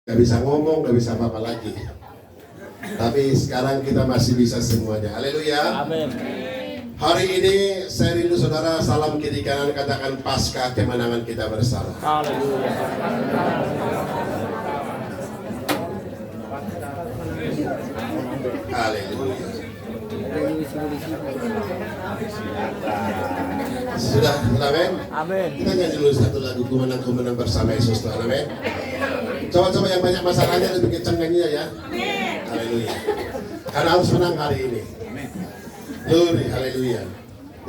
Gak bisa ngomong, gak bisa apa-apa lagi. Tapi sekarang kita masih bisa semuanya. Haleluya. Amin. Hari ini saya rindu saudara, salam kiri kanan, katakan pasca kemenangan kita bersama. Haleluya. Haleluya. Sudah, amin. Amin. Kita nyanyi dulu satu lagu Kumenang bersama Yesus Tuhan, amin. Coba-coba yang banyak masalahnya lebih kencang nyanyinya ya. Haleluya. Karena harus menang hari ini. Glory, haleluya.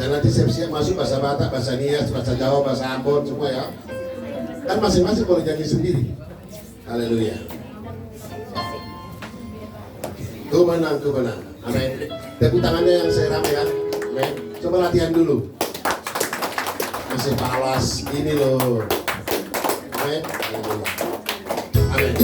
Dan nanti siap-siap masuk bahasa Batak, bahasa Nias, bahasa Jawa, bahasa Ambon, semua ya. Kan masing-masing boleh nyanyi sendiri. Haleluya. Kumenang. Amin. Tepuk tangannya yang saya rame ya. Amin. Coba latihan dulu. Masih palas ini loh. Amin. Haleluya. Amin.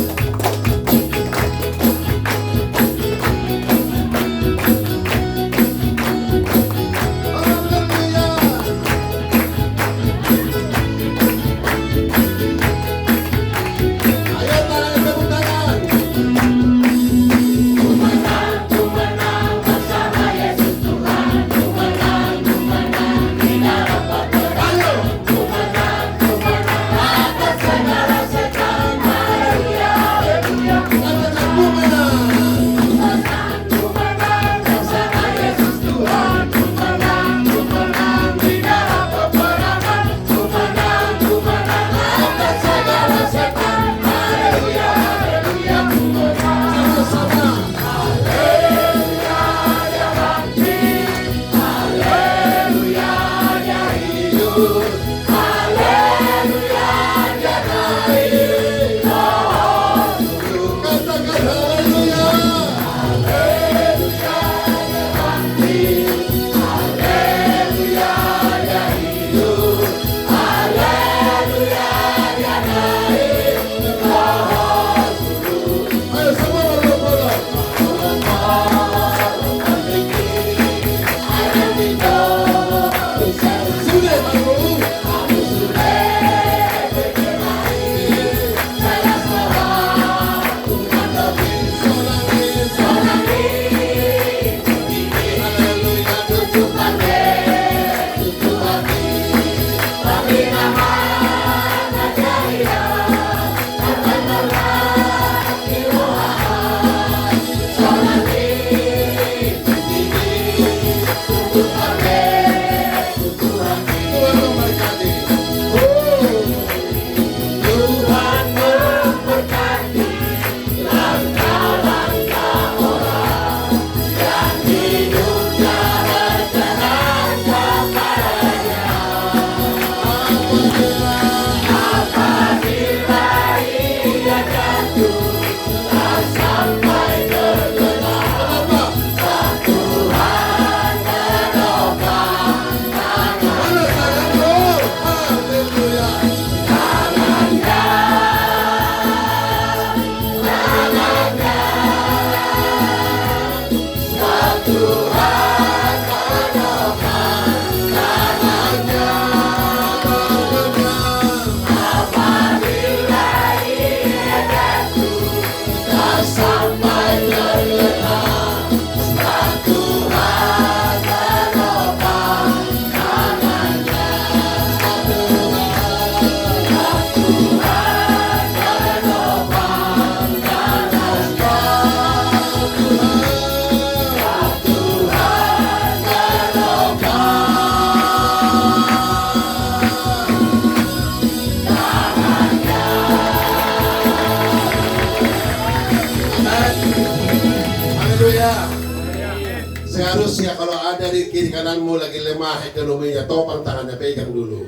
Seharusnya kalau ada di kiri kananmu lagi lemah ekonominya, topang tangannya, pegang dulu.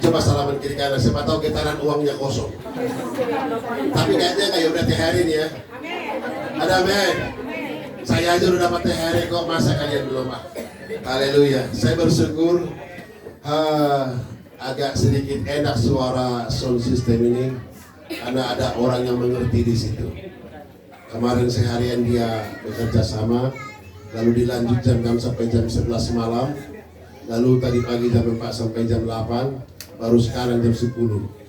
Coba salaman kiri kanan, siapa tahu getaran uangnya kosong. Tapi kayaknya kayak udah THR ini ya. Ada amin. Saya aja udah dapat THR kok, masa kalian belum? Haleluya. Saya bersyukur agak sedikit enak suara sound system ini karena ada orang yang mengerti di situ. Kemarin seharian dia bekerja sama, lalu dilanjut jam 6 sampai jam 11 malam, lalu tadi pagi jam 4 sampai jam 8, Baru sekarang jam 10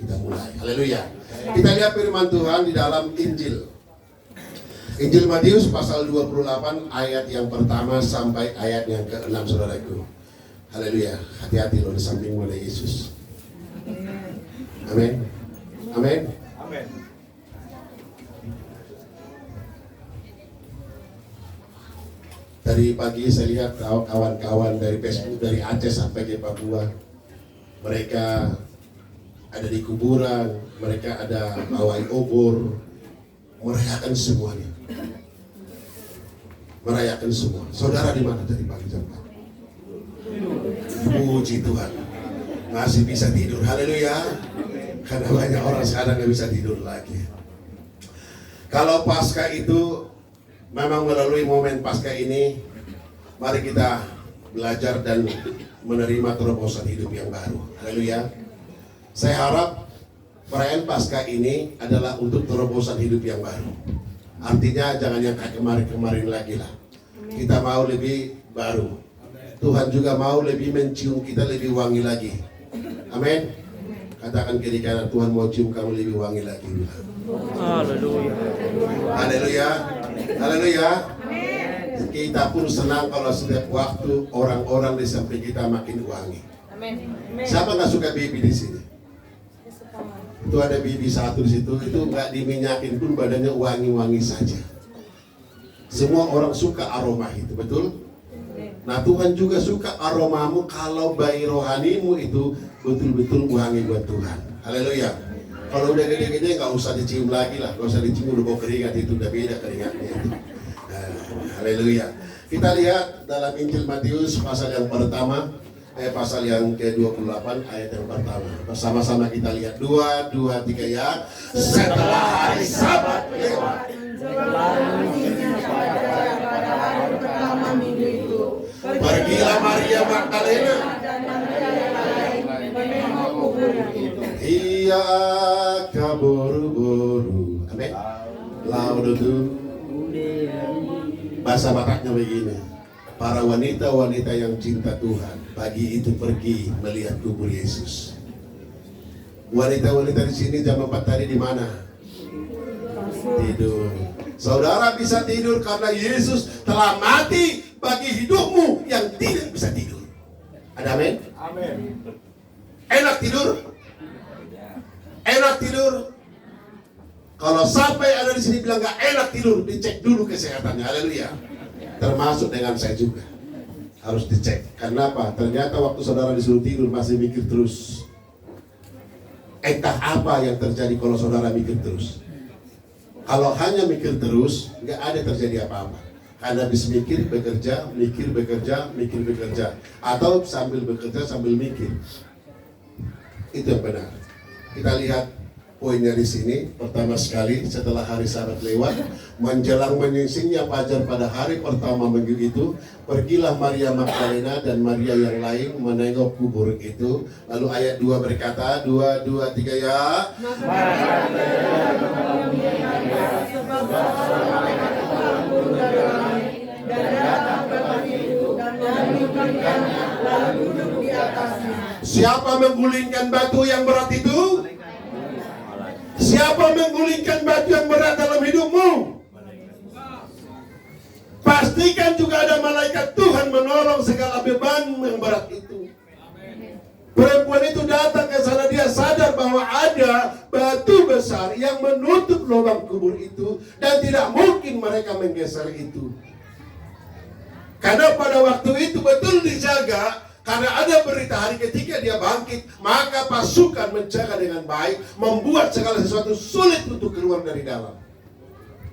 kita mulai. Haleluya. Kita lihat firman Tuhan di dalam Injil. Injil Matius pasal 28 ayat yang pertama sampai ayat yang ke-6, saudaraku. Haleluya. Hati-hati loh di samping mulai Yesus. Amin. Amin. Amin. Tadi pagi saya lihat kawan-kawan dari Facebook dari Aceh sampai ke Papua. Mereka ada di kuburan, mereka ada pawai obor, merayakan semuanya. Merayakan semua. Saudara di mana tadi pagi jam 4? Puji Tuhan. Masih bisa tidur. Haleluya. Karena banyak orang sekarang nggak bisa tidur lagi. Kalau Paskah itu memang melalui momen Paskah ini, mari kita belajar dan menerima terobosan hidup yang baru. Haleluya. Saya harap perayaan Paskah ini adalah untuk terobosan hidup yang baru. Artinya jangan yang kayak kemarin-kemarin lagi lah. Kita mau lebih baru. Tuhan juga mau lebih mencium kita lebih wangi lagi. Amin. Katakan kiri kanan, Tuhan mau cium kamu lebih wangi lagi. Haleluya. Haleluya. Haleluya. Kita pun senang kalau setiap waktu orang-orang di samping kita makin wangi. Siapa nggak suka bibi di sini? Itu ada bibi satu di situ, itu nggak diminyakin pun badannya wangi-wangi saja. Semua orang suka aroma itu, betul? Nah Tuhan juga suka aromamu kalau bayi rohanimu itu betul-betul wangi buat Tuhan. Haleluya. Kalau udah gede-gede nggak usah dicium lagi lah, nggak usah dicium, udah bau keringat itu, udah beda keringatnya itu. Haleluya. Kita lihat dalam Injil Matius pasal yang pertama, pasal yang ke-28 ayat yang pertama. Bersama-sama kita lihat 2, 2, 3 ya. Setelah hari Sabat lewat, pada hari pertama minggu itu, pergilah Maria Magdalena. Ia kaburu-buru. Amin. Laudutu. Bahasa Bataknya begini. Para wanita-wanita yang cinta Tuhan pagi itu pergi melihat kubur Yesus. Wanita-wanita di sini jam 4 tadi di mana? Tidur. Saudara bisa tidur karena Yesus telah mati bagi hidupmu yang tidak bisa tidur. Ada amin? Amin. Enak tidur? Enak tidur? Kalau sampai ada di sini bilang gak enak tidur, dicek dulu kesehatannya. Haleluya. Termasuk dengan saya juga. Harus dicek. Karena apa? Ternyata waktu saudara disuruh tidur masih mikir terus. Entah apa yang terjadi kalau saudara mikir terus. Kalau hanya mikir terus, gak ada terjadi apa-apa. Karena habis mikir, bekerja, mikir, bekerja, mikir, bekerja. Atau sambil bekerja, sambil mikir. Itu yang benar. Kita lihat poinnya di sini. Pertama sekali, setelah hari Sabat lewat, menjelang menyingsingnya fajar pada hari pertama minggu itu, pergilah Maria Magdalena dan Maria yang lain menengok kubur itu. Lalu ayat 2 berkata, 2, 2, 3 ya. Siapa menggulingkan batu yang berat itu? Siapa menggulingkan batu yang berat dalam hidupmu? Pastikan juga ada malaikat Tuhan menolong segala beban yang berat itu. Perempuan itu datang ke sana, dia sadar bahwa ada batu besar yang menutup lubang kubur itu dan tidak mungkin mereka menggeser itu. Karena pada waktu itu betul dijaga. Karena ada berita hari ketika dia bangkit, maka pasukan menjaga dengan baik, membuat segala sesuatu sulit untuk keluar dari dalam.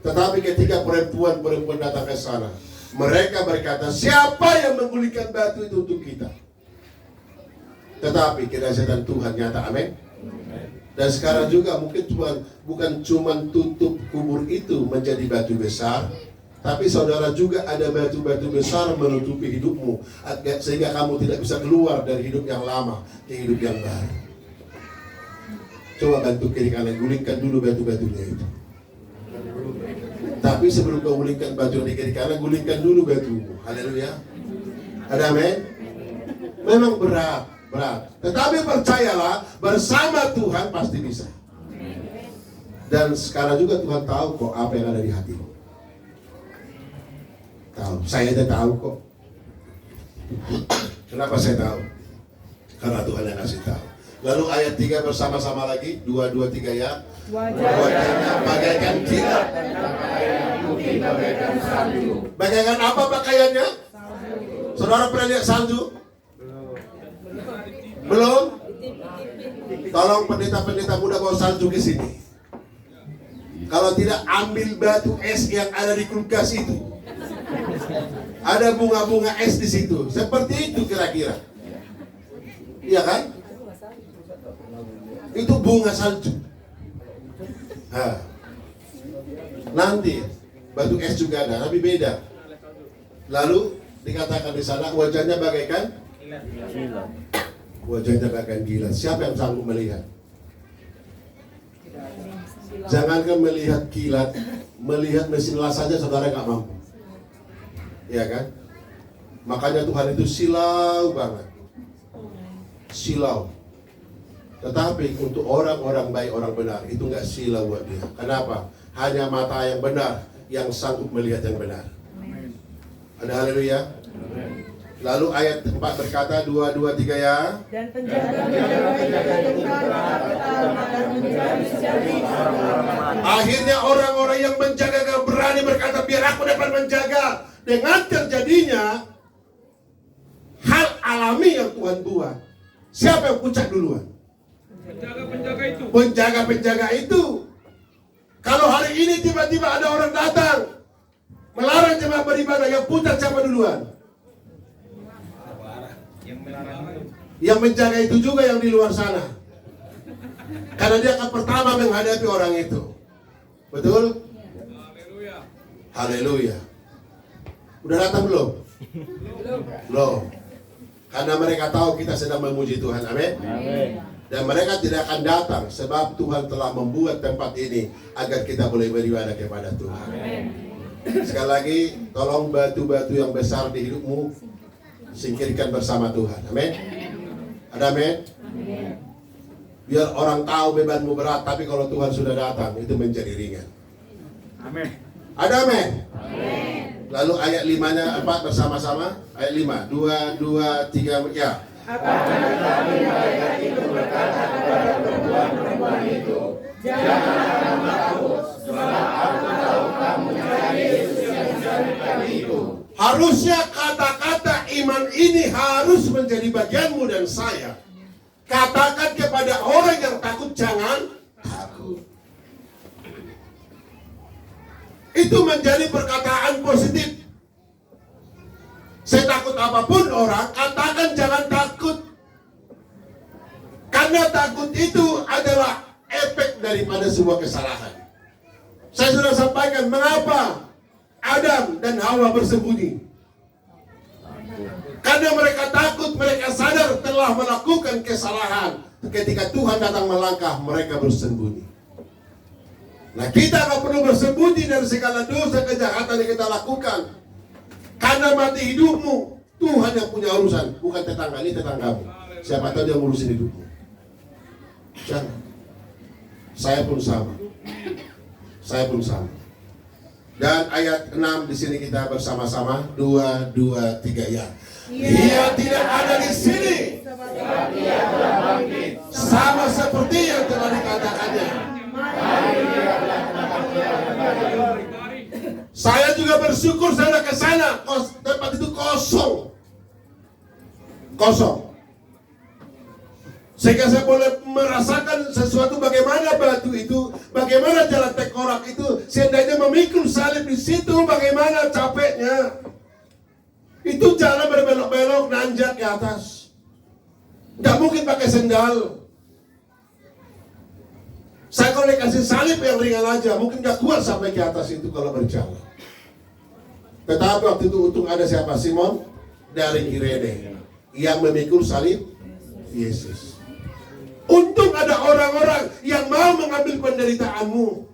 Tetapi ketika perempuan-perempuan datang ke sana, mereka berkata, siapa yang menggulingkan batu itu untuk kita? Tetapi kedahsyatan Tuhan nyata, amin. Dan sekarang juga mungkin bukan cuma tutup kubur itu menjadi batu besar, tapi saudara juga ada batu-batu besar menutupi hidupmu sehingga kamu tidak bisa keluar dari hidup yang lama ke hidup yang baru. Coba bantu kiri kanan, gulingkan dulu batu-batunya itu. Tapi sebelum kau gulingkan batu di kiri kanan, gulingkan dulu batumu. Haleluya. Ada amin? Memang berat. berat. Tetapi percayalah, bersama Tuhan pasti bisa. Dan sekarang juga Tuhan tahu kok apa yang ada di hatimu. Tahu, saya aja tahu kok. Kenapa saya tahu? Karena Tuhan yang kasih tahu. Lalu ayat 3 bersama-sama lagi, 2, 2, 3 ya. Wajahnya bagaikan kilat. Bagaikan apa pakaiannya? Saudara pernah lihat salju? Belum? Tolong pendeta-pendeta muda bawa salju ke sini. Kalau tidak, ambil batu es yang ada di kulkas itu. Ada bunga-bunga es di situ. Seperti itu kira-kira. Iya kan? Itu bunga salju. Nah, nanti batu es juga ada, tapi beda. Lalu dikatakan di sana wajahnya bagaikan wajahnya bagaikan gila. Siapa yang sanggup melihat? Jangankan melihat kilat, melihat mesin las saja saudara nggak mampu. Ya kan? Makanya Tuhan itu silau banget. Silau. Tetapi untuk orang-orang baik, orang benar, itu nggak silau buat dia. Kenapa? Hanya mata yang benar yang sanggup melihat yang benar. Ada haleluya. Lalu ayat 4 berkata, 2, 2, 3 ya. Dan penjaga-penjaga Tuhan akan menjadi Akhirnya orang-orang yang menjaga gak berani berkata, biar aku dapat menjaga. Dengan terjadinya hal alami yang Tuhan buat. Siapa yang puncak duluan? Penjaga-penjaga itu. Kalau hari ini tiba-tiba ada orang datang melarang jemaat beribadah, yang puncak siapa duluan? Yang menjaga itu juga yang di luar sana. Karena dia akan pertama menghadapi orang itu. Betul? Haleluya. Udah datang belum? Belum. Karena mereka tahu kita sedang memuji Tuhan. Amin. Dan mereka tidak akan datang sebab Tuhan telah membuat tempat ini agar kita boleh beribadah kepada Tuhan. Sekali lagi, tolong batu-batu yang besar di hidupmu singkirkan bersama Tuhan. Amin. Ada amin? Biar orang tahu bebanmu berat, tapi kalau Tuhan sudah datang, itu menjadi ringan. Amin. Ada amin? Lalu ayat 5-nya 4 bersama-sama. Ayat 5, 2, 2, 3, ya. Apakah tetapi malaikat itu berkata kepada perempuan-perempuan itu, janganlah kamu takut, sebab aku tahu kamu mencari Yesus yang disalibkan itu. Harusnya kata-kata iman ini harus menjadi bagianmu dan saya. Katakan kepada orang yang takut, jangan takut. Itu menjadi perkataan positif. Saya takut apapun orang, katakan jangan takut. Karena takut itu adalah efek daripada sebuah kesalahan. Saya sudah sampaikan mengapa Adam dan Hawa bersembunyi. Karena mereka takut, mereka sadar telah melakukan kesalahan. Ketika Tuhan datang melangkah, mereka bersembunyi. Nah, kita nggak perlu bersembunyi dari segala dosa kejahatan yang kita lakukan. Karena mati hidupmu, Tuhan yang punya urusan, bukan tetangga ini tetanggamu. Siapa tahu dia ngurusin hidupmu. Jangan. Saya pun sama. Saya pun sama. Dan ayat 6 di sini kita bersama-sama 2, 2, 3 ya. Dia tidak ada di sini. Sama seperti yang telah dikatakannya. Saya juga bersyukur saya ke sana, tempat itu kosong. Kosong. Sehingga saya boleh merasakan sesuatu bagaimana batu itu, bagaimana jalan tengkorak itu, seandainya memikul salib di situ, bagaimana capeknya. Itu jalan berbelok-belok, nanjak ke atas. Nggak mungkin pakai sendal. Saya kalau dikasih salib yang ringan aja, mungkin nggak kuat sampai ke atas itu kalau berjalan. Tetapi waktu itu untung ada siapa? Simon dari Kirene yang memikul salib Yesus. Untung ada orang-orang yang mau mengambil penderitaanmu.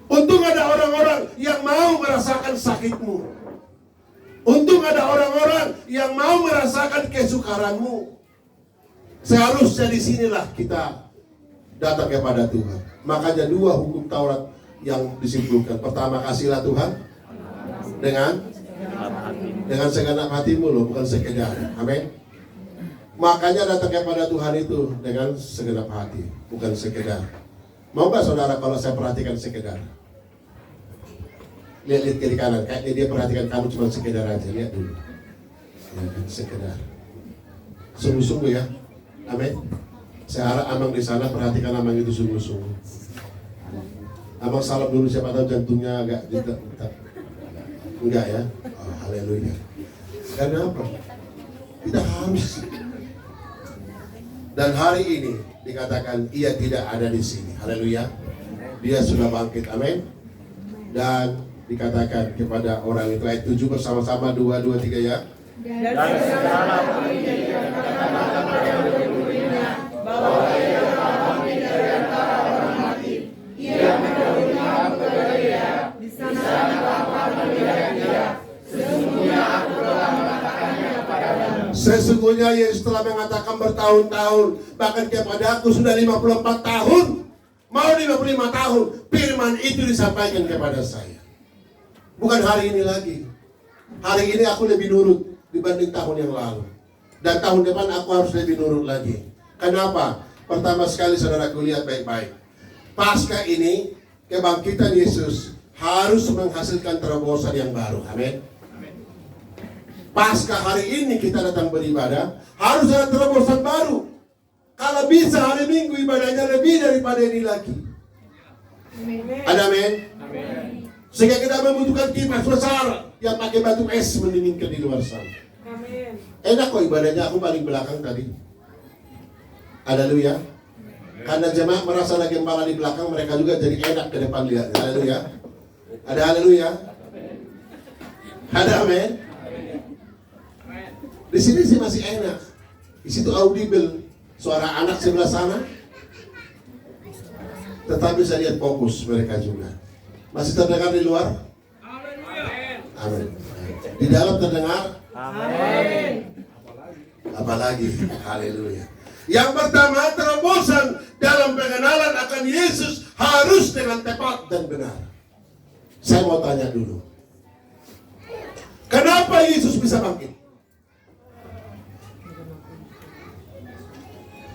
Untung ada orang-orang yang mau merasakan sakitmu. Untung ada orang-orang yang mau merasakan kesukaranmu. Seharusnya disinilah kita datang kepada Tuhan. Makanya 2 hukum Taurat yang disimpulkan. Pertama, kasihlah Tuhan dengan segenap hatimu loh, bukan sekedar. Amin. Makanya datang kepada Tuhan itu dengan segenap hati, bukan sekedar. Mau gak saudara kalau saya perhatikan sekedar? Lihat kiri kanan, kayaknya dia perhatikan kamu cuma sekedar aja. Lihat dulu. Ya kan, sekedar. Sungguh-sungguh ya. Amin. Saya harap Amang di sana perhatikan Amang itu sungguh-sungguh. Amang salam dulu, siapa tahu jantungnya agak detak. Enggak ya? Oh, haleluya. Karena apa? Tidak harus. Dan hari ini dikatakan ia tidak ada di sini. Haleluya. Dia sudah bangkit. Amin. Dan dikatakan kepada orang itu, ayat 7 bersama-sama, 2, 2, 3 ya. Dan segala kami katakan pada murid-muridnya bahwa ia telah bangkit dari antara orang mati. Ia mendahului aku ke Galilea. Di sana Bapa melihat dia. Sesungguhnya aku telah mengatakannya kepadamu. Sesungguhnya Yesus telah mengatakan bertahun-tahun, bahkan kepada aku sudah 54 tahun, mau 55 tahun, firman itu disampaikan kepada saya. Bukan hari ini lagi. Hari ini aku lebih nurut dibanding tahun yang lalu. Dan tahun depan aku harus lebih nurut lagi. Kenapa? Pertama sekali saudaraku, lihat baik-baik. Pasca ini, kebangkitan Yesus harus menghasilkan terobosan yang baru. Amin. Pasca hari ini kita datang beribadah, harus ada terobosan baru. Kalau bisa hari Minggu ibadahnya lebih daripada ini lagi. Ada amin? Sehingga kita membutuhkan kipas besar yang pakai batu es mendinginkan di luar sana. Amin. Enak kok ibadahnya, aku paling belakang tadi. Haleluya. Karena jemaat merasa ada gembala di belakang, mereka juga jadi enak ke depan lihat. Haleluya. Ada haleluya. Ada amin. Di sini sih masih enak. Di situ audible suara anak sebelah sana. Tetapi saya lihat fokus mereka juga. Masih terdengar di luar? Amin. Di dalam terdengar? Amin. Apalagi, haleluya. Yang pertama, terobosan dalam pengenalan akan Yesus harus dengan tepat dan benar. Saya mau tanya dulu, kenapa Yesus bisa bangkit?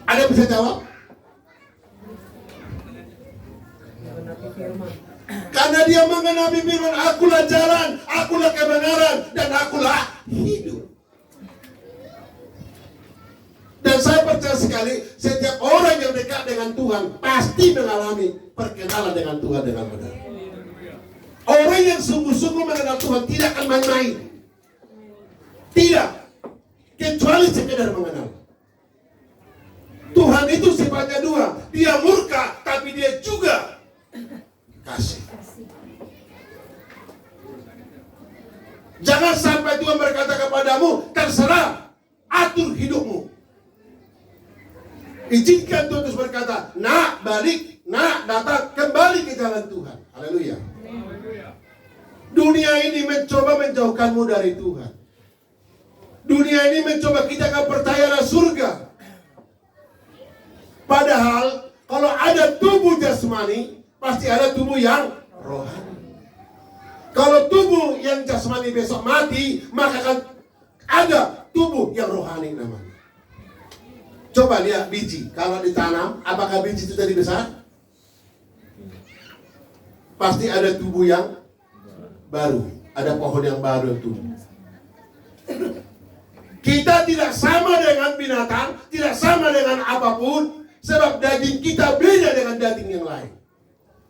Ada yang bisa jawab? Karena dia mengenapi firman, akulah jalan, akulah kebenaran, dan akulah hidup. Dan saya percaya sekali, setiap orang yang dekat dengan Tuhan pasti mengalami perkenalan dengan Tuhan dengan benar. Orang yang sungguh-sungguh mengenal Tuhan tidak akan main-main. Tidak. Kecuali sekedar mengenal. Tuhan itu sifatnya 2. Dia murka, tapi dia juga kasih. Jangan sampai Tuhan berkata kepadamu, terserah, atur hidupmu. Izinkan Tuhan terus berkata, nak balik, nak datang, kembali ke jalan Tuhan. Haleluya. Dunia ini mencoba menjauhkanmu dari Tuhan. Dunia ini mencoba kita akan percaya ada surga. Padahal kalau ada tubuh jasmani, pasti ada tubuh yang rohani. Kalau tubuh yang jasmani besok mati, maka akan ada tubuh yang rohani namanya. Coba lihat biji, kalau ditanam, apakah biji itu jadi besar? Pasti ada tubuh yang baru, ada pohon yang baru yang tumbuh. Kita tidak sama dengan binatang, tidak sama dengan apapun, sebab daging kita beda dengan daging yang lain.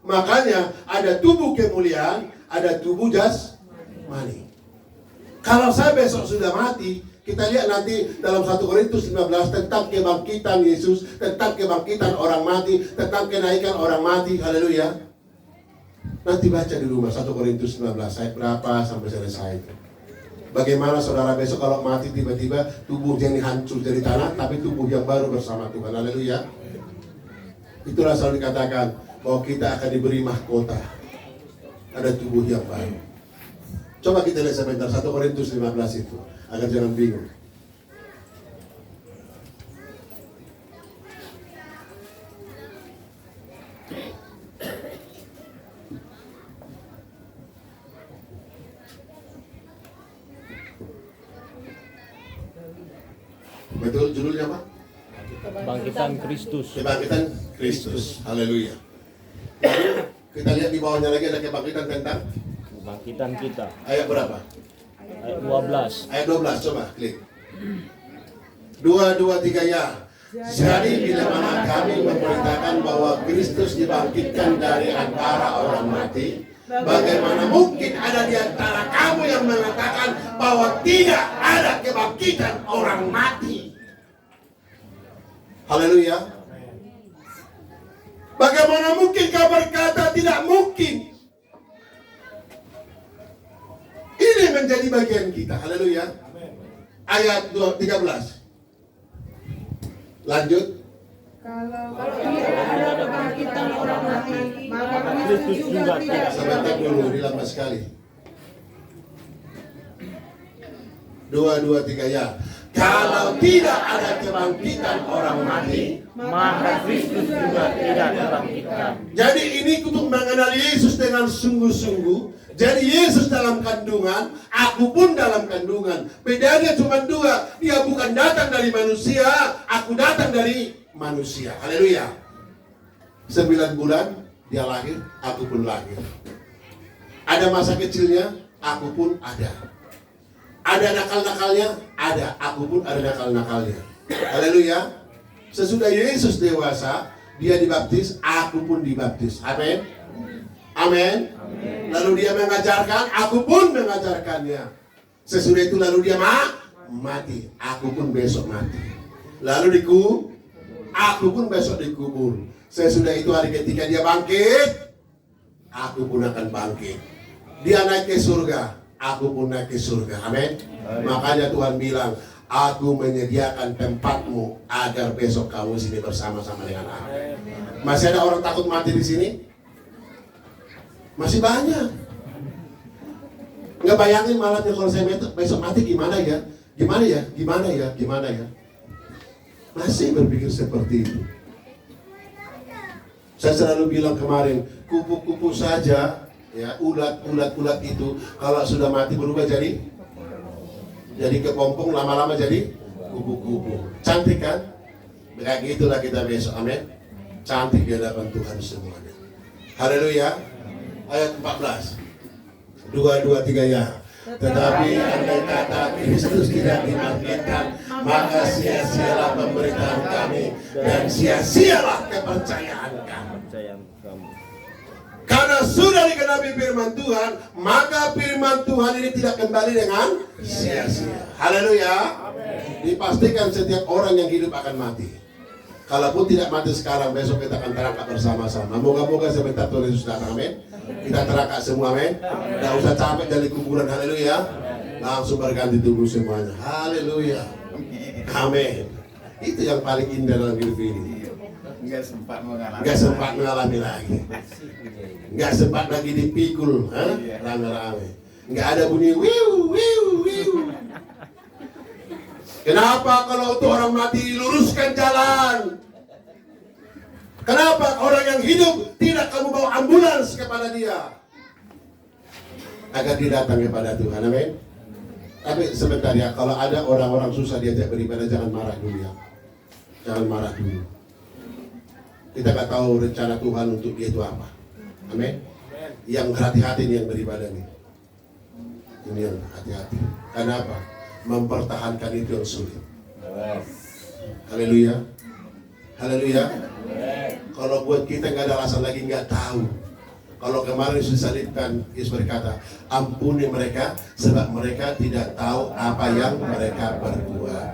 Makanya ada tubuh kemuliaan, ada tubuh jasmani. Kalau saya besok sudah mati, kita lihat nanti dalam 1 Korintus 15 tentang kebangkitan Yesus, tentang kebangkitan orang mati, tentang kenaikan orang mati. Haleluya. Nanti baca di rumah 1 Korintus 19 ayat berapa sampai selesai. Bagaimana saudara besok kalau mati tiba-tiba tubuhnya ini hancur dari tanah, tapi tubuh yang baru bersama Tuhan. Haleluya. Itulah selalu dikatakan bahwa kita akan diberi mahkota. Ada tubuh yang baru. Coba kita lihat sebentar 1 Korintus 15 itu, agar jangan bingung. Betul, judulnya apa? Kebangkitan Kristus. Kebangkitan Kristus. Haleluya. Lalu kita lihat di bawahnya lagi ada kebangkitan tentang Kebangkitan kita. ayat berapa? Ayat 12. Ayat 12, coba klik. 2, 2, 3 ya. Jadi bila mana kami memberitakan bahwa Kristus dibangkitkan dari antara orang mati, bagaimana mungkin ada di antara kamu yang mengatakan bahwa tidak ada kebangkitan orang mati? Haleluya. Bagaimana mungkin kau berkata tidak mungkin? Ini menjadi bagian kita. Haleluya. Ayat 13. Lanjut. Kalau tidak ada kebangkitan orang mati, maka Kristus juga tidak. Sebentar dulu, ini lama sekali. 2, 2, 3 ya. Kalau tidak ada kebangkitan orang mati, Maka Kristus juga tidak dibangkitkan. jadi ini untuk mengenal Yesus dengan sungguh-sungguh. Jadi Yesus dalam kandungan, aku pun dalam kandungan. Bedanya cuma dua. Dia bukan datang dari manusia, aku datang dari manusia. Haleluya. 9 bulan dia lahir, aku pun lahir. Ada masa kecilnya, aku pun ada. Ada nakal-nakalnya, ada. Aku pun ada nakal-nakalnya. Haleluya. Sesudah Yesus dewasa, dia dibaptis, aku pun dibaptis. Amin. Amin. Lalu dia mengajarkan, aku pun mengajarkannya. Sesudah itu lalu dia mati, aku pun besok mati. Lalu aku pun besok dikubur. Sesudah itu hari ketika dia bangkit, aku pun akan bangkit. Dia naik ke surga, aku pun naik ke surga. Amin. Makanya Tuhan bilang, aku menyediakan tempatmu agar besok kamu sini bersama-sama dengan aku. Masih ada orang takut mati di sini? Masih banyak. Nggak bayangin malamnya kalau saya besok mati gimana ya? Gimana ya? Gimana ya? Gimana ya? Masih berpikir seperti itu. Saya selalu bilang kemarin, kupu-kupu saja, ya ulat itu kalau sudah mati berubah jadi kepompong, lama-lama jadi kupu-kupu. Cantik kan? Kayak gitulah kita besok. Amin. Cantik di hadapan Tuhan semuanya. Haleluya. Ayat 14. 2, 2, 3 ya. Tetapi andai kata Kristus tidak dibangkitkan, maka sia-sialah pemberitaan kami dan sia-sialah kepercayaan kami. Karena sudah dikenapi firman Tuhan, maka firman Tuhan ini tidak kembali dengan sia-sia. Haleluya. Dipastikan setiap orang yang hidup akan mati. Kalaupun tidak mati sekarang, besok kita akan terangkat bersama-sama. Moga-moga sebentar Tuhan Yesus datang. Amin. Kita terangkat semua. Amin. Tidak usah capek dari kuburan. Haleluya. Langsung berganti tubuh semuanya. Haleluya. Amin. Itu yang paling indah dalam hidup ini. Enggak sempat mengalami lagi. Enggak sempat lagi dipikul, rame-rame. Enggak ada bunyi wiu wiu wiu. Kenapa kalau untuk orang mati diluruskan jalan? Kenapa orang yang hidup tidak kamu bawa ambulans kepada dia? Agar dia datang kepada Tuhan, amin. Tapi sebentar ya, kalau ada orang-orang susah diajak beribadah, jangan marah dulu ya. Jangan marah dulu. Kita nggak tahu rencana Tuhan untuk dia itu apa. Amin. Yang hati-hati nih yang beribadah nih. Ini yang hati-hati. Karena apa? Mempertahankan itu yang sulit. Haleluya. Haleluya. Kalau buat kita nggak ada alasan lagi nggak tahu. Kalau kemarin Yesus disalibkan, Yesus berkata, ampuni mereka sebab mereka tidak tahu apa yang mereka berbuat.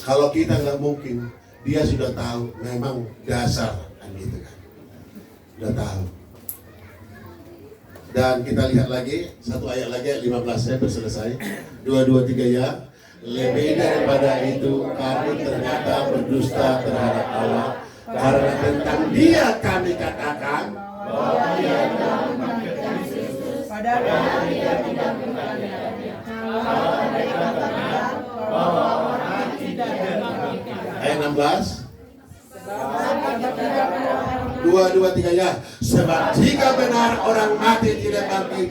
Kalau kita nggak mungkin, dia sudah tahu, memang dasar kan gitu kan. Sudah tahu. Dan kita lihat lagi, satu ayat lagi, ayat 15 saya selesai. 2, 2, 3 ya. Lebih daripada itu, kami ternyata berdusta terhadap Allah. Karena tentang dia kami katakan bahwa dia telah membangkitkan Kristus, padahal dia tidak membangkitkannya. Kalau mereka katakan bahwa orang tidak dibangkitkan. ayat 16. 2, 2, 3 ya. Sebab jika benar orang mati tidak bangkit,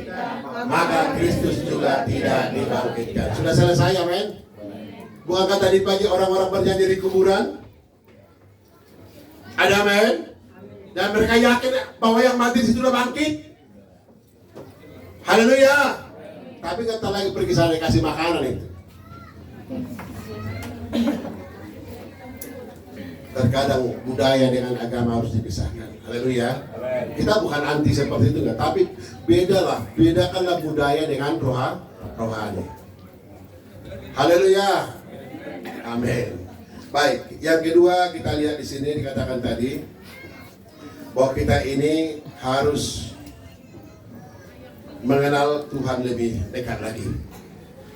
maka Kristus juga tidak dibangkitkan. Sudah selesai, amin. Bukankah tadi pagi orang-orang bernyanyi di kuburan? Ada amin? Dan mereka yakin bahwa yang mati sudah bangkit. Haleluya. Tapi kata lagi pergi sana kasih makanan itu. Terkadang budaya dengan agama harus dipisahkan. Haleluya. Kita bukan anti seperti itu enggak, tapi bedakanlah budaya dengan rohani. Haleluya. Amin. Baik, yang kedua kita lihat di sini dikatakan tadi bahwa kita ini harus mengenal Tuhan lebih dekat lagi.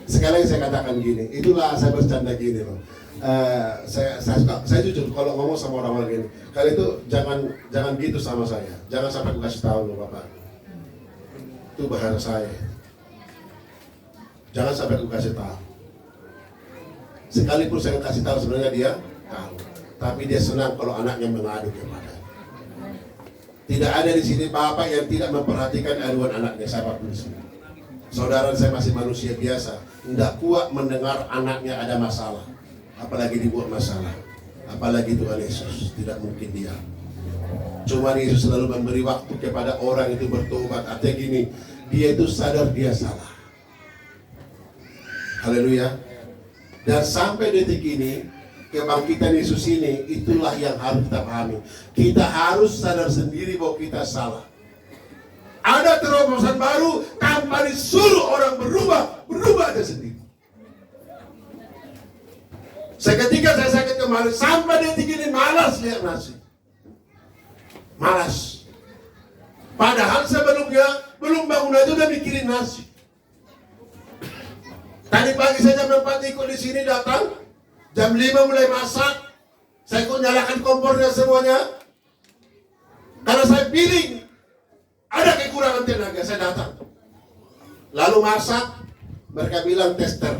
Sekali saya katakan gini, itulah saya bercanda gini loh. Saya jujur kalau ngomong sama orang-orang gini, kali itu jangan gitu sama saya. Jangan sampai aku kasih tahu loh Bapak. Itu bahasa saya. Jangan sampai aku kasih tahu. Sekalipun saya kasih tahu sebenarnya dia tahu, tapi dia senang kalau anaknya mengadu kepada. Tidak ada di sini bapak yang tidak memperhatikan aduan anaknya. Saya di sini. Saudara, saya masih manusia biasa, tidak kuat mendengar anaknya ada masalah, apalagi dibuat masalah, apalagi Tuhan Yesus tidak mungkin diam. Cuma Yesus selalu memberi waktu kepada orang itu bertobat. Artinya gini, dia itu sadar dia salah. Haleluya. Dan sampai detik ini, kebangkitan Yesus ini, itulah yang harus kita pahami. Kita harus sadar sendiri bahwa kita salah. Ada terobosan baru tanpa disuruh orang berubah aja sendiri. Seketika saya sakit kemarin, sampai detik ini malas lihat nasi. Malas. Padahal sebelumnya, belum bangun aja udah mikirin nasi. Tadi pagi saya jam 4 ikut di sini datang, jam 5 mulai masak, saya ikut nyalakan kompornya semuanya. Karena saya feeling ada kekurangan tenaga, saya datang. Lalu masak, mereka bilang tester,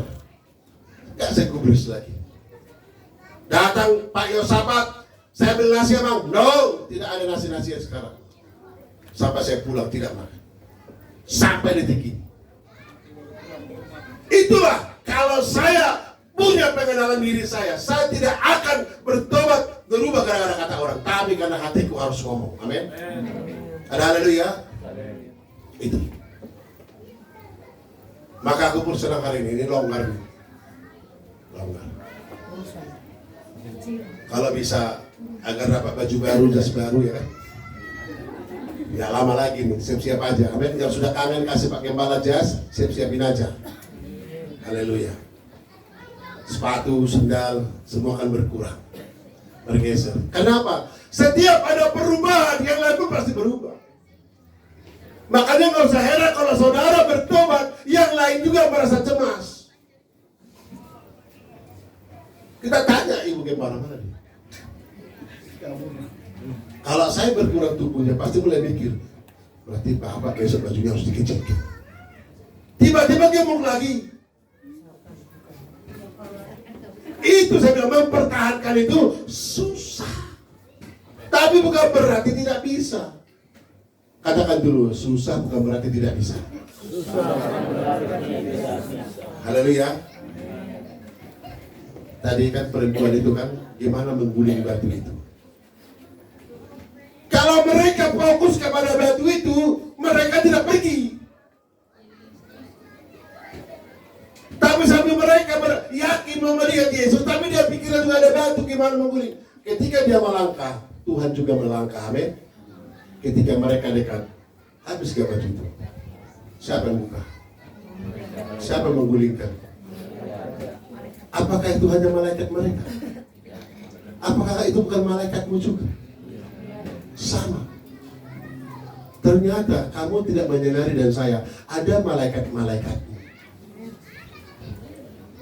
gak saya gubris lagi. Datang Pak Yosabat, saya beli nasi emang, no, tidak ada nasi-nasi sekarang. Sampai saya pulang tidak makan, sampai detik ini. Itulah kalau saya punya pengenalan diri saya tidak akan bertobat berubah gara-gara kata orang, tapi karena hatiku harus ngomong. Amin. Ada haleluya. Itu. Maka aku pun senang hari ini longgar. Kalau bisa agar dapat baju baru, jas baru ya kan. Ya lama lagi nih, siap-siap aja. Amin. Yang sudah kangen kasih Pak Gembala jas, siap-siapin aja. Haleluya. Sepatu, sendal, semua akan berkurang, bergeser. Kenapa? Setiap ada perubahan, yang lain pun pasti berubah. Makanya nggak usah heran kalau saudara bertobat, yang lain juga merasa cemas. Kita tanya ibu gembala mana dia? Kalau saya berkurang tubuhnya, pasti mulai mikir, berarti bapak besok bajunya harus dikecilkan. Tiba-tiba gemuk lagi. Itu saya bilang mempertahankan itu susah. Tapi bukan berarti tidak bisa. Katakan dulu, susah bukan berarti tidak bisa. Haleluya. Tadi kan perempuan itu kan gimana mengguling batu itu. Kalau mereka fokus kepada batu itu, mereka tidak pergi. Tapi sambil mereka yakin mau melihat Yesus, tapi dia pikiran juga ada batu gimana mengguling. Ketika dia melangkah, Tuhan juga melangkah. Amin. Ketika mereka dekat, habis gak batu itu? Siapa yang buka? Siapa yang menggulingkan? Apakah itu hanya malaikat mereka? Apakah itu bukan malaikatmu juga? Sama. Ternyata kamu tidak menyadari dan saya ada malaikat-malaikatmu.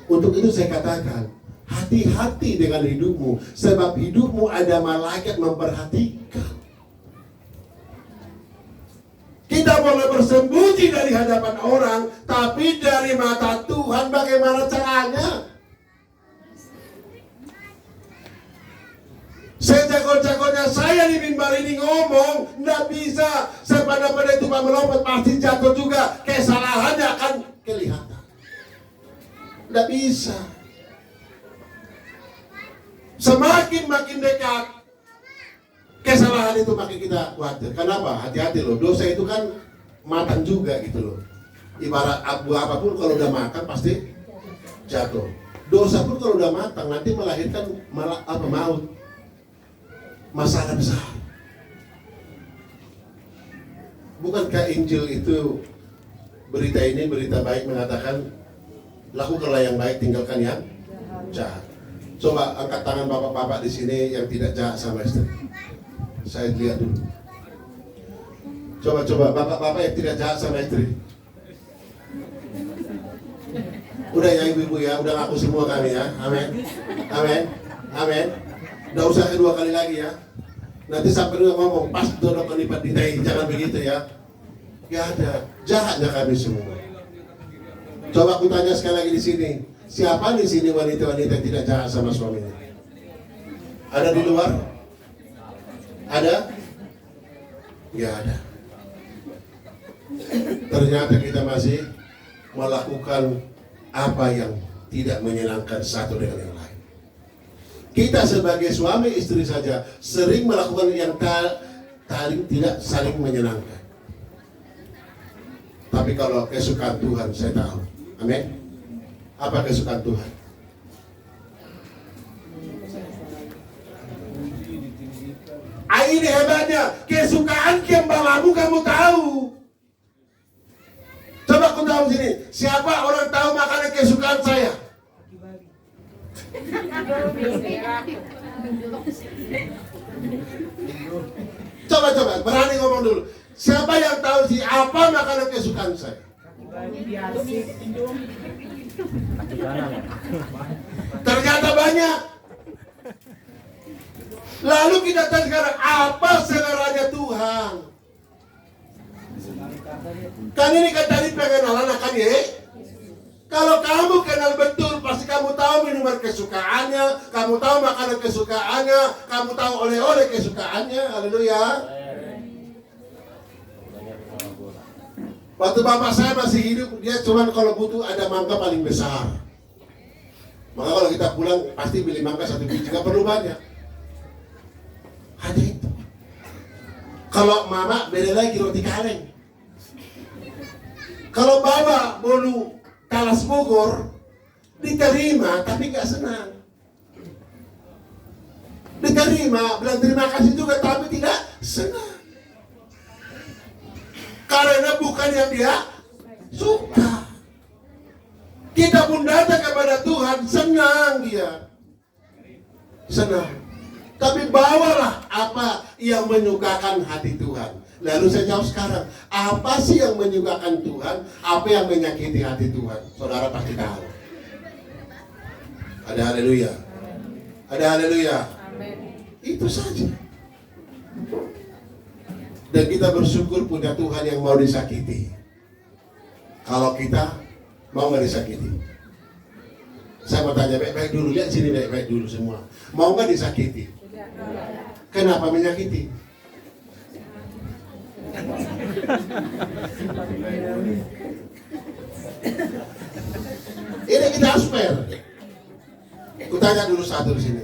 Untuk itu saya katakan, hati-hati dengan hidupmu, sebab hidupmu ada malaikat memperhatikan. Kita boleh bersembunyi dari hadapan orang, tapi dari mata Tuhan bagaimana caranya? Sejago-jagonya saya di mimbar ini ngomong, tidak bisa. Sepada-pada itu melompat pasti jatuh juga. Kesalahannya akan kelihatan. Tidak bisa. Semakin makin dekat, kesalahan itu makin kita khawatir. Kenapa? Hati-hati loh, dosa itu kan matang juga gitu loh. Ibarat buah apapun kalau udah makan pasti jatuh. Dosa pun kalau udah matang nanti melahirkan maut. Masalah besar. Bukankah Injil itu berita ini, berita baik mengatakan lakukanlah yang baik, tinggalkan yang jahat. Coba angkat tangan bapak-bapak di sini yang tidak jahat sama istri. Saya lihat dulu. Coba bapak-bapak yang tidak jahat sama istri. Udah ya ibu-ibu ya, udah ngaku semua kami ya. Amin. Amin. Amin. Udah usah kedua kali lagi ya. Nanti sampai lu ngomong pas dodok lipat di dahi, jangan begitu ya. Ya ada jahatnya kami semua. Coba aku tanya sekali lagi di sini, siapa di sini wanita-wanita yang tidak jahat sama suaminya? Ada di luar? Ada? Ya ada. Ternyata kita masih melakukan apa yang tidak menyenangkan satu dengan yang lain. Kita sebagai suami istri saja sering melakukan yang tidak saling menyenangkan. Tapi kalau kesukaan Tuhan saya tahu. Amin. Apa kesukaan Tuhan? Ini hebatnya, kesukaan kembalamu kamu tahu. Coba aku tahu sini, siapa orang tahu makanan kesukaan saya? Coba, berani ngomong dulu. Siapa yang tahu sih apa makanan kesukaan saya? Ternyata banyak. Lalu kita tanya sekarang, apa seleranya Tuhan? Kan ini kan tadi pengenalan akan ya. Kalau kamu kenal betul, pasti kamu tahu minuman kesukaannya, kamu tahu makanan kesukaannya, kamu tahu oleh-oleh kesukaannya. Haleluya. Waktu bapak saya masih hidup, dia cuma kalau butuh ada mangga paling besar. Maka kalau kita pulang, pasti beli mangga 1 biji, gak perlu banyak. Ada itu. Kalau mama beda lagi roti kaleng. Kalau bawa bolu talas Bogor diterima tapi gak senang. Diterima, bilang terima kasih juga tapi tidak senang. Karena bukan yang dia suka. Kita pun datang kepada Tuhan senang dia. Senang. Tapi bawalah apa yang menyukakan hati Tuhan. Lalu saya jawab sekarang, apa sih yang menyukakan Tuhan? Apa yang menyakiti hati Tuhan? Saudara pasti tahu. Ada haleluya. Ada haleluya. Itu saja. Dan kita bersyukur punya Tuhan yang mau disakiti. Kalau kita mau nggak disakiti. Saya mau tanya baik-baik dulu, lihat sini baik-baik dulu semua. Mau nggak disakiti? Kenapa menyakiti? Ini kita harus fair. Kutanya dulu satu di sini.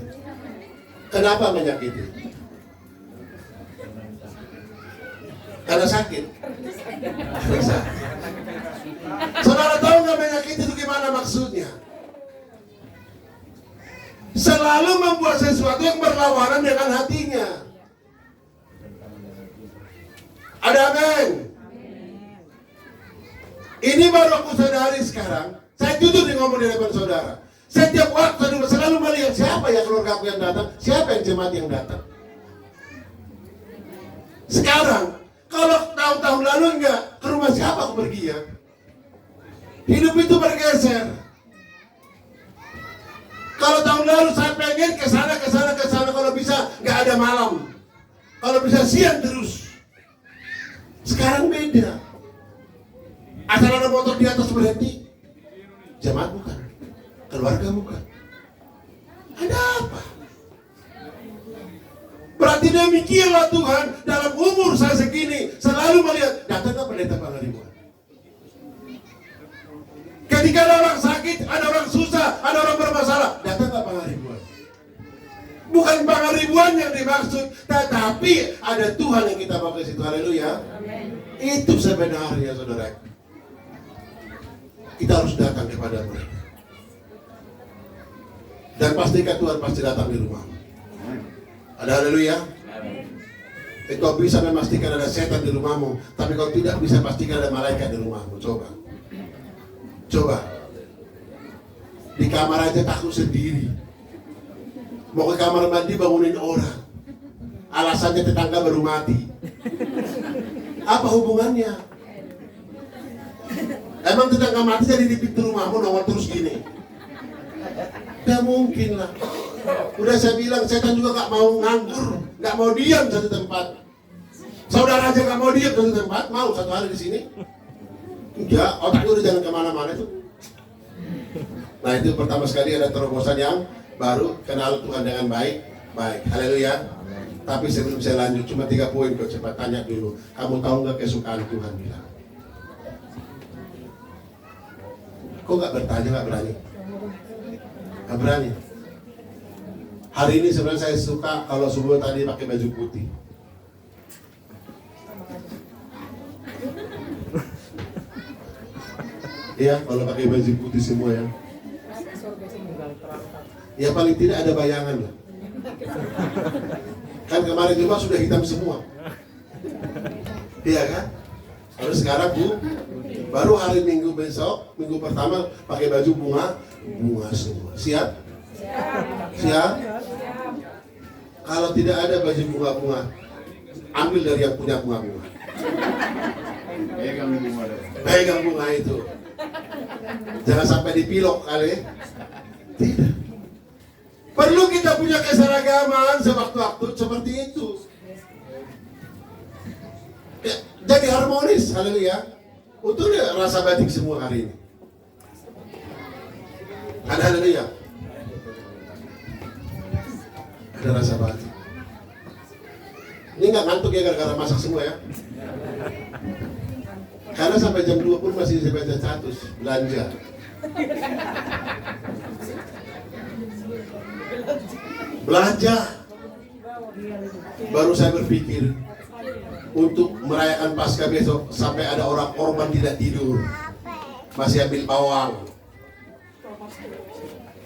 Kenapa menyakiti? Karena sakit. Saudara tahu nggak menyakiti itu gimana maksudnya? Selalu membuat sesuatu yang berlawanan dengan hatinya. Ada amin. Ini baru aku sadari sekarang. Saya jujur nih ngomong di depan saudara. Setiap waktu saya selalu melihat siapa ya keluarga aku yang datang, siapa yang jemaat yang datang. Sekarang, kalau tahun-tahun lalu enggak, ke rumah siapa aku pergi ya? Hidup itu bergeser. Kalau tahun lalu saya pengen ke sana, kalau bisa nggak ada malam. Kalau bisa siang terus. Sekarang beda. Asal ada motor di atas berhenti. Jemaat bukan, keluarga bukan. Ada apa? Berarti demikianlah Tuhan dalam umur saya segini selalu melihat datang ke pendeta Pangaribuan. Ketika ada orang sakit, ada orang susah, ada orang bermasalah, datang ke Pangaribuan. Bukan pengaribuan yang dimaksud, tetapi ada Tuhan yang kita bawa ke situ. Haleluya. Itu sebenarnya, saudara. Kita harus datang kepada mereka. Dan pastikan Tuhan pasti datang di rumahmu. Ada haleluya. Kau bisa memastikan ada setan di rumahmu, tapi kau tidak bisa pastikan ada malaikat di rumahmu. Coba. Di kamar aja takut sendiri. Mau ke kamar mandi bangunin orang. Alasannya tetangga baru mati. Apa hubungannya? Emang tetangga mati jadi di pintu rumahmu nongol terus gini? Gak mungkin lah. Udah saya bilang setan juga gak mau nganggur, gak mau diam satu tempat. Saudara aja gak mau diam satu tempat, mau satu hari di sini? Enggak, otaknya udah jalan kemana-mana tuh. Nah itu pertama sekali ada terobosan yang baru, kenal Tuhan dengan baik. Haleluya. Tapi sebelum saya lanjut, cuma 3 poin kok cepat tanya dulu. Kamu tahu nggak kesukaan Tuhan bilang? Kok nggak bertanya, nggak berani? Nggak berani. Hari ini sebenarnya saya suka kalau subuh tadi pakai baju putih. Iya, kalau pakai baju putih semua ya. Ya paling tidak ada bayangan lah. Kan kemarin juga sudah hitam semua. Iya kan? Lalu sekarang baru hari Minggu besok, Minggu pertama pakai baju bunga semua. Siap? Siap? Kalau tidak ada baju bunga-bunga, ambil dari yang punya bunga-bunga. Pegang bunga itu. Jangan sampai dipilok kali. Tidak. Perlu kita punya keseragaman sewaktu-waktu seperti itu. Ya, jadi harmonis, haleluya. Untuk rasa batik semua hari ini. Ada haleluya. Ada rasa batik. Ini nggak ngantuk ya gara-gara masak semua ya. Karena sampai jam 2 pun masih saya baca status belanja. Belanja. Baru saya berpikir untuk merayakan Paskah besok sampai ada orang korban tidak tidur, masih ambil bawang.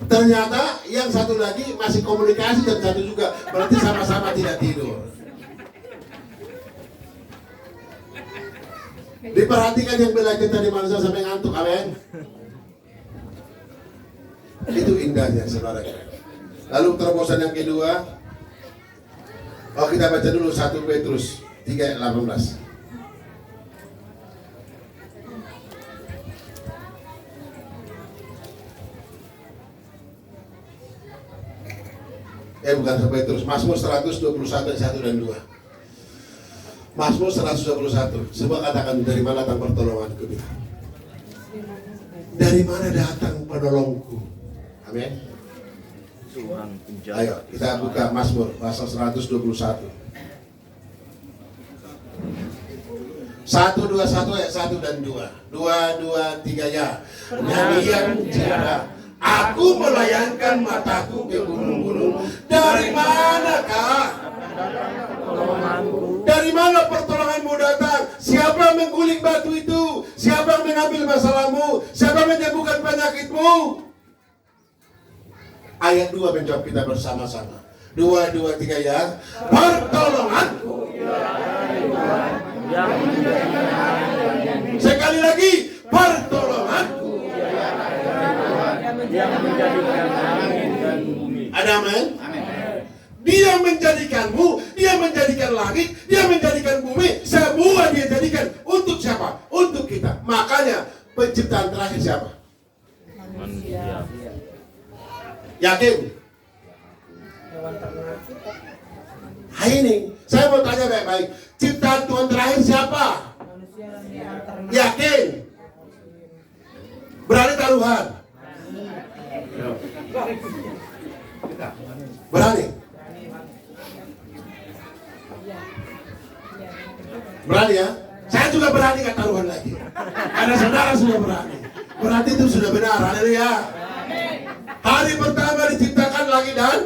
Ternyata yang satu lagi masih komunikasi dan satu juga, berarti sama-sama tidak tidur. Diperhatikan yang belajar tadi manusia sampai ngantuk, amin. Itu indahnya, saudara. Lalu terobosan yang kedua, kita baca dulu 1 Petrus 3:18. Bukan 1 Petrus, Mazmur 121 1 dan 2. Mazmur 121. Coba katakan, dari mana datang pertolonganku? Dari mana datang penolongku? Amin. Ayo kita buka Mazmur pasal 121. 121 ayat 1 dan 2. 2, 3 ya. Nyanyian tiara. Aku melayangkan mataku ke gunung-gunung. Dari manakah? Dari mana pertolonganmu datang? Siapa yang mengguling batu itu? Siapa yang mengambil masalahmu? Siapa yang menyembuhkan penyakitmu? Ayat 2 menjawab kita bersama-sama. 2, 3 ya. Pertolonganku. Sekali lagi, pertolonganku. Yang menjadikan langit dan bumi. Ada amin? Dia menjadikanmu, dia menjadikan langit, dia menjadikan bumi. Semua dia jadikan untuk siapa? Untuk kita. Makanya penciptaan terakhir siapa? Manusia. Yakin? Hai ini, saya mau tanya baik-baik. Ciptaan Tuhan terakhir siapa? Yakin? Berani taruhan? Berani? Berani ya? Saya juga berani gak taruhan lagi. Karena saudara sudah berani. Berarti itu sudah benar. Haleluya. Hari pertama diciptakan langit dan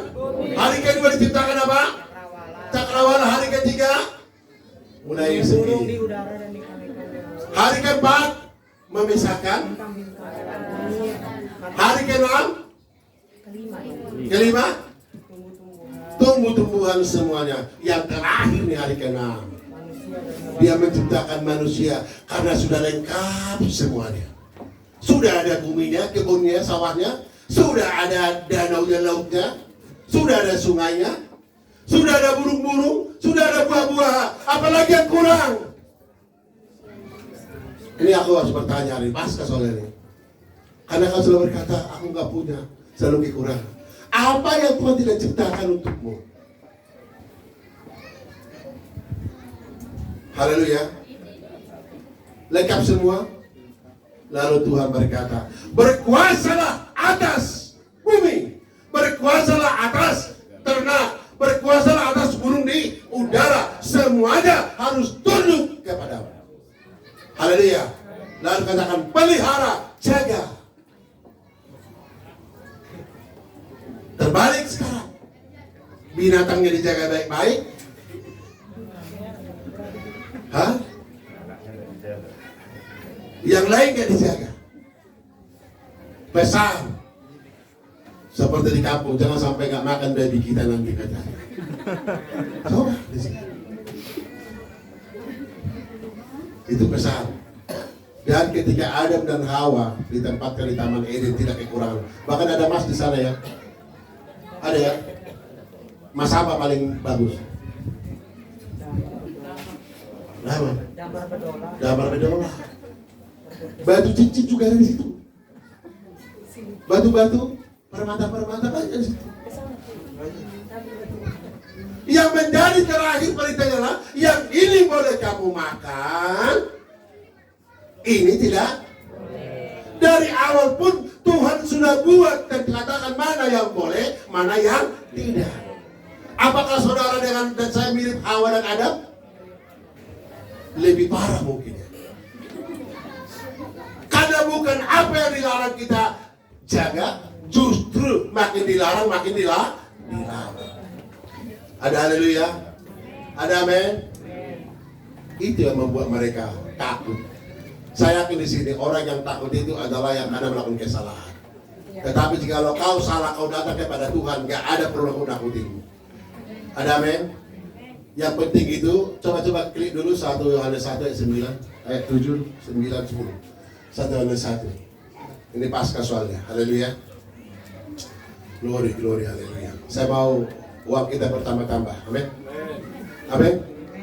hari kedua diciptakan apa? Cakrawala. Hari ketiga mulai Burung di segi. udara dan di kali-kali. Hari keempat memisahkan. Hari keenam, kelima, tumbuh-tumbuhan semuanya. Yang terakhir nih hari keenam, dia menciptakan manusia karena sudah lengkap semuanya. Sudah ada buminya, kebunnya, sawahnya, sudah ada danaunya, lautnya, sudah ada sungainya, sudah ada burung-burung, sudah ada buah-buah. Apalagi yang kurang? Ini aku harus bertanya nih, pasca soal ini. Karena kau selalu berkata, aku nggak punya, selalu kekurangan. Apa yang Tuhan tidak ciptakan untukmu? Haleluya. Lengkap semua. Lalu Tuhan berkata, berkuasalah atas bumi, berkuasalah atas ternak, berkuasalah atas burung di udara. Semuanya harus tunduk kepadamu. Haleluya. Lalu katakan, pelihara, jaga. Terbalik sekarang. Binatangnya dijaga baik-baik. Hah? Yang lain gak dijaga. Pesan. Seperti di kampung, jangan sampai gak makan baby kita nanti katanya. Coba di sini. Itu pesan. Dan ketika Adam dan Hawa ditempatkan di Taman Eden tidak kekurangan. Bahkan ada Mas di sana ya. Ada ya? Mas apa paling bagus? Nama? Damar bedola. Batu cincin juga ada di situ. Batu-batu, permata-permata banyak di situ. Yang menjadi terakhir perintahnya adalah yang ini boleh kamu makan, ini tidak. Dari awal pun Tuhan sudah buat dan katakan mana yang boleh, mana yang tidak. Apakah saudara dan saya mirip Hawa dan Adam? Lebih parah mungkin. Karena bukan apa yang dilarang kita jaga, justru makin dilarang, makin dilarang. Ada haleluya? Ada amin? Itu yang membuat mereka takut. Saya yakin di sini orang yang takut itu adalah yang ada melakukan kesalahan. Tetapi jika kau salah, kau datang kepada Tuhan, gak ada perlu kau takutin. Ada amin? Yang penting itu, coba klik dulu 1 Yohanes 1 ayat 9, ayat 7, 9, 10. 1 Yohanes 1. Ini pasca soalnya. Haleluya. Glory, haleluya. Saya mau uang kita bertambah-tambah. Amin. Amin.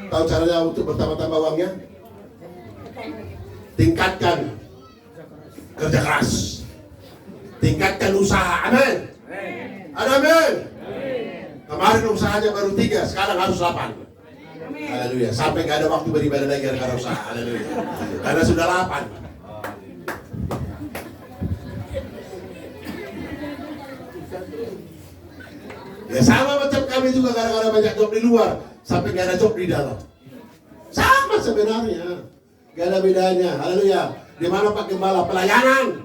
Tahu caranya untuk bertambah-tambah uangnya? Tingkatkan kerja keras. Tingkatkan usaha. Amin. Ada amin. Kemarin usahanya baru 3, sekarang harus 8. Haleluya. Sampai gak ada waktu beribadah lagi karena usaha. Haleluya. Karena sudah 8. Ya sama macam kami juga kadang-kadang banyak job di luar, sampai gak ada job di dalam. Sama sebenarnya. Gak ada bedanya. Haleluya. Di mana Pak Gembala? Pelayanan.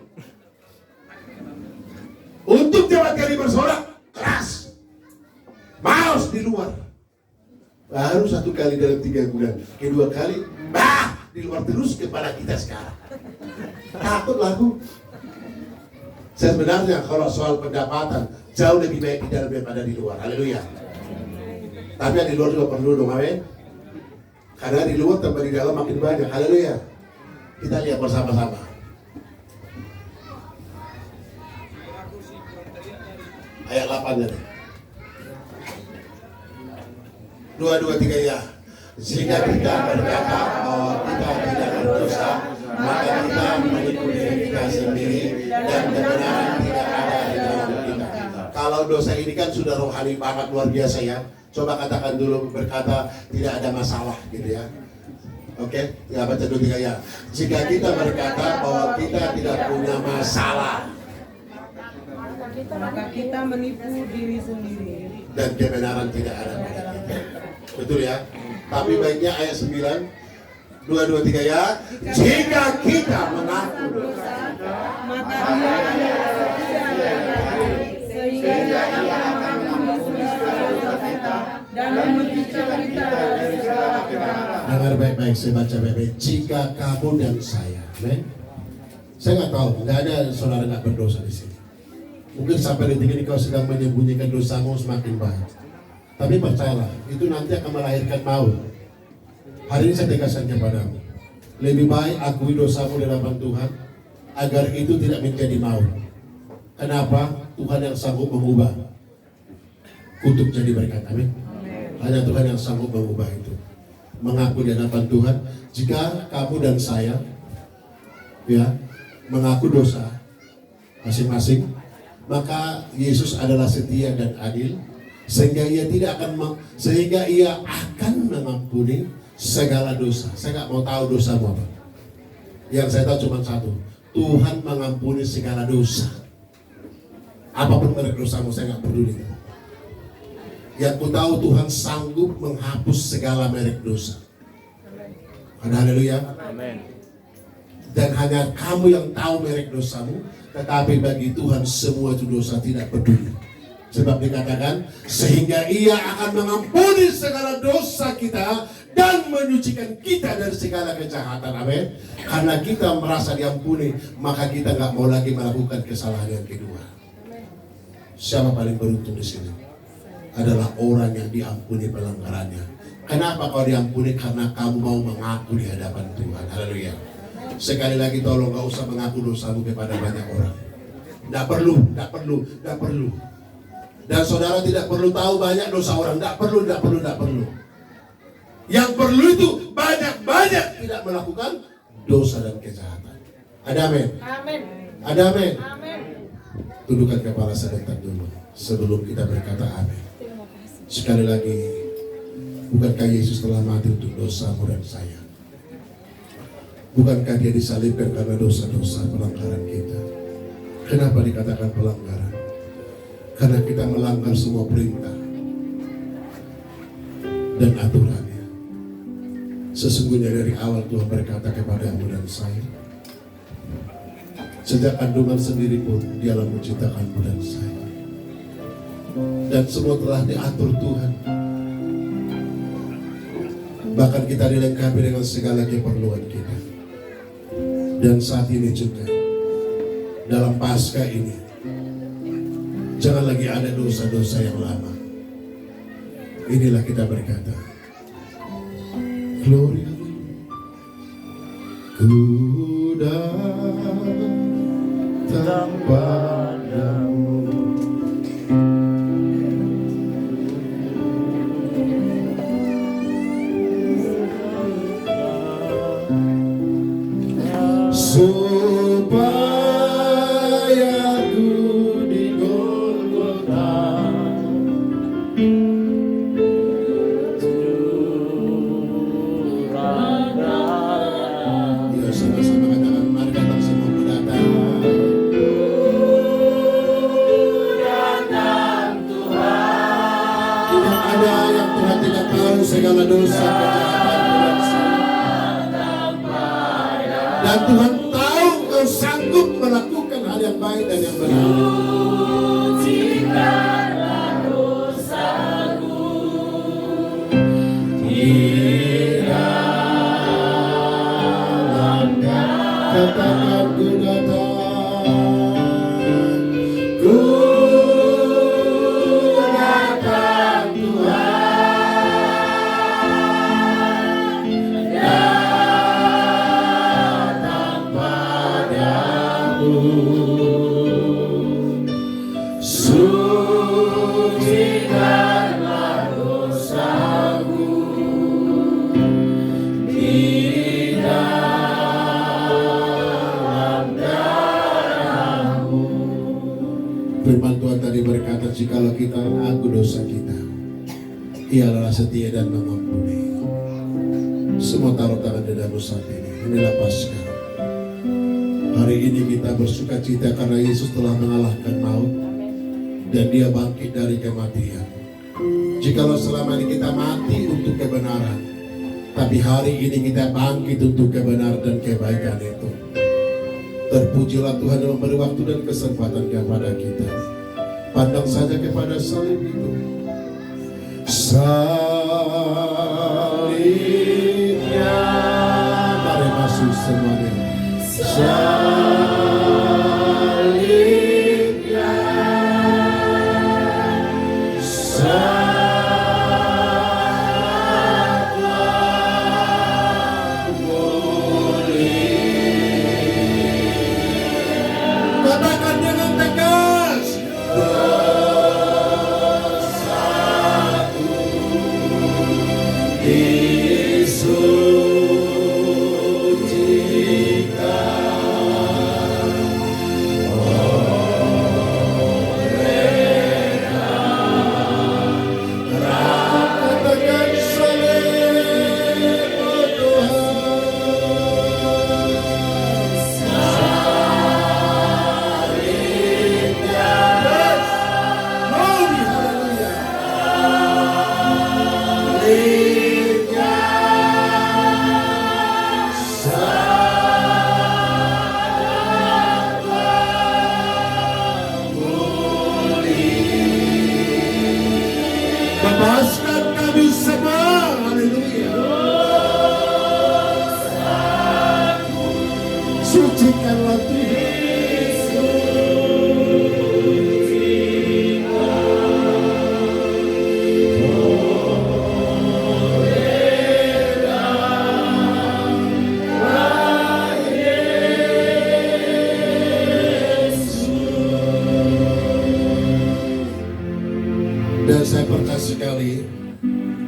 Untuk jemaat kami bersorak keras. Maus di luar. Baru 1 kali dalam 3 bulan. Kedua kali, di luar terus kepada kita sekarang. Takut lagu. Sebenarnya kalau soal pendapatan jauh lebih baik di dalam daripada di luar. Haleluya. Tapi yang di luar juga perlu dong, amin. Karena di luar tambah di dalam makin banyak. Haleluya. Kita lihat bersama-sama. Ayat 8-nya nih. 2, 3 ya. Jika kita berkata bahwa kita tidak berdosa, maka kita menipu diri kita sendiri dan kebenaran tidak ada di dalam kita. Kalau dosa ini kan sudah rohani banget, luar biasa ya. Coba katakan dulu, berkata tidak ada masalah gitu ya. Oke, ya baca 2, 3 ya. Jika kita berkata bahwa kita tidak punya masalah, maka kita menipu diri sendiri dan kebenaran tidak ada pada kita. Betul ya? Tapi baiknya ayat 9, 2, 3 ya. Jika kita mengaku dosa, maka dia adalah baik-baik, saya baca baik-baik. Jika kamu dan saya, amen. Saya nggak tahu, nggak ada saudara nggak berdosa di sini. Mungkin sampai detik ini kau sedang menyembunyikan dosamu semakin baik. Tapi percayalah, itu nanti akan melahirkan maut. Hari ini saya tegaskan kepadamu, lebih baik akui dosamu di hadapan Tuhan, agar itu tidak menjadi maut. Kenapa? Tuhan yang sanggup mengubah kutuk jadi berkat, amin. Hanya Tuhan yang sanggup mengubah itu. Mengaku di hadapan Tuhan, jika kamu dan saya, ya, mengaku dosa masing-masing, maka Yesus adalah setia dan adil, sehingga ia akan mengampuni segala dosa. Saya nggak mau tahu dosamu apa. Yang saya tahu cuma satu, Tuhan mengampuni segala dosa. Apapun merek dosamu, saya nggak peduli. Yang ku tahu, Tuhan sanggup menghapus segala merek dosa. Haleluya. Amin. Dan hanya kamu yang tahu merek dosamu, tetapi bagi Tuhan semua itu dosa tidak peduli. Sebab dikatakan, sehingga ia akan mengampuni segala dosa kita dan menyucikan kita dari segala kejahatan. Amin. Karena kita merasa diampuni, maka kita nggak mau lagi melakukan kesalahan yang kedua. Siapa paling beruntung di sini? Adalah orang yang diampuni pelanggarannya. Kenapa kau diampuni? Karena kamu mau mengaku di hadapan Tuhan. Haleluya. Sekali lagi tolong gak usah mengaku dosamu kepada banyak orang. Tidak perlu. Dan saudara tidak perlu tahu banyak dosa orang. Tidak perlu. Yang perlu itu banyak-banyak tidak melakukan dosa dan kejahatan. Ada amin? Amin. Ada amin? Amin. Tundukkan kepala sebentar dulu sebelum kita berkata amin. Sekali lagi, bukankah Yesus telah mati untuk dosamu dan saya? Bukankah dia disalibkan karena dosa-dosa pelanggaran kita? Kenapa dikatakan pelanggaran? Karena kita melanggar semua perintah dan aturannya. Sesungguhnya dari awal Tuhan berkata kepadamu dan saya, sejak kandungan sendiri pun Dialah menciptakanmu dan saya. Dan semua telah diatur Tuhan. Bahkan kita dilengkapi dengan segala keperluan kita. Dan saat ini juga, dalam Paskah ini, jangan lagi ada dosa-dosa yang lama. Inilah kita berkata, Gloria, ku datang padamu. Supaya ku di Golgota ya, sama-sama katakan, mari datang semua, ku datang. Tidak ada yang Tuhan tidak tahu segala dosa kejahatan dan Tuhan tahu kau sanggup melakukan hal yang baik dan yang benar. Katakan ku datang, ku datang Tuhan, datang padamu, sucikanlah dosaku di dalam darahmu. Firman Tuhan tadi berkata, jikalau kita mengaku dosa kita, Ia adalah setia dan mengampuni. Semua taruh tangan di dalam saat ini. Inilah Paskah. Hari ini kita bersuka cita karena Yesus telah mengalahkan maut dan Dia bangkit dari kematian. Jikalau selama ini kita mati untuk kebenaran, tapi hari ini kita bangkit untuk kebenaran dan kebaikan itu. Terpujilah Tuhan yang memberi waktu dan kesempatan kepada kita. Pandang saja kepada salib itu. Salib Mari masuk semuanya. Katakan dengan tegas. Katakan salib, oh bebaskan kami semua, haleluya. Sucikanlah Tuhan. Dan saya percaya sekali,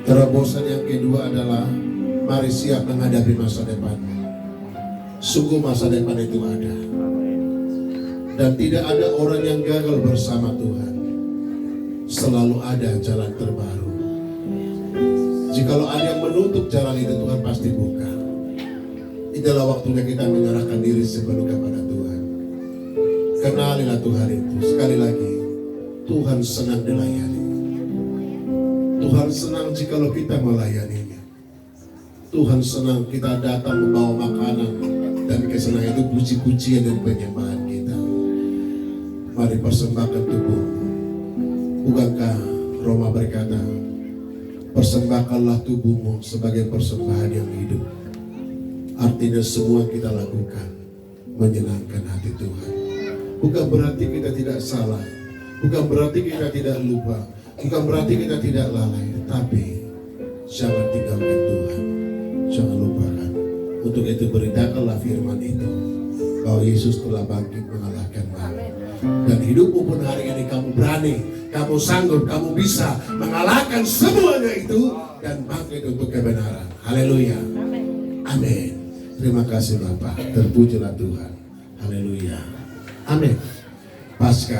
terobosan yang kedua adalah mari siap menghadapi masa depan. Sungguh masa depan itu ada. Dan tidak ada orang yang gagal bersama Tuhan. Selalu ada jalan terbaru. Jikalau ada yang menutup jalan itu, Tuhan pasti buka. Inilah waktunya kita menyerahkan diri sepenuh kepada Tuhan. Kenalilah Tuhan itu. Sekali lagi, Tuhan senang dilayani. Tuhan senang jikalau kita melayaninya. Tuhan senang kita datang membawa makanan, dan kesenangan itu puji-pujian dan penyembahan kita. Mari persembahkan tubuh. Bukankah Roma berkata, persembahkanlah tubuhmu sebagai persembahan yang hidup. Artinya semua kita lakukan menyenangkan hati Tuhan. Bukan berarti kita tidak salah, bukan berarti kita tidak lupa, bukan berarti kita tidak lalai, tetapi jangan tinggalkan Tuhan, jangan lupakan. Untuk itu beritakanlah firman itu, bahwa Yesus telah bangkit mengalahkan maut. Dan hidupmu pun hari ini kamu berani, kamu sanggup, kamu bisa mengalahkan semuanya itu dan bangkit untuk kebenaran. Haleluya. Amin. Terima kasih Bapak, terpujilah Tuhan. Haleluya. Amin. Pasca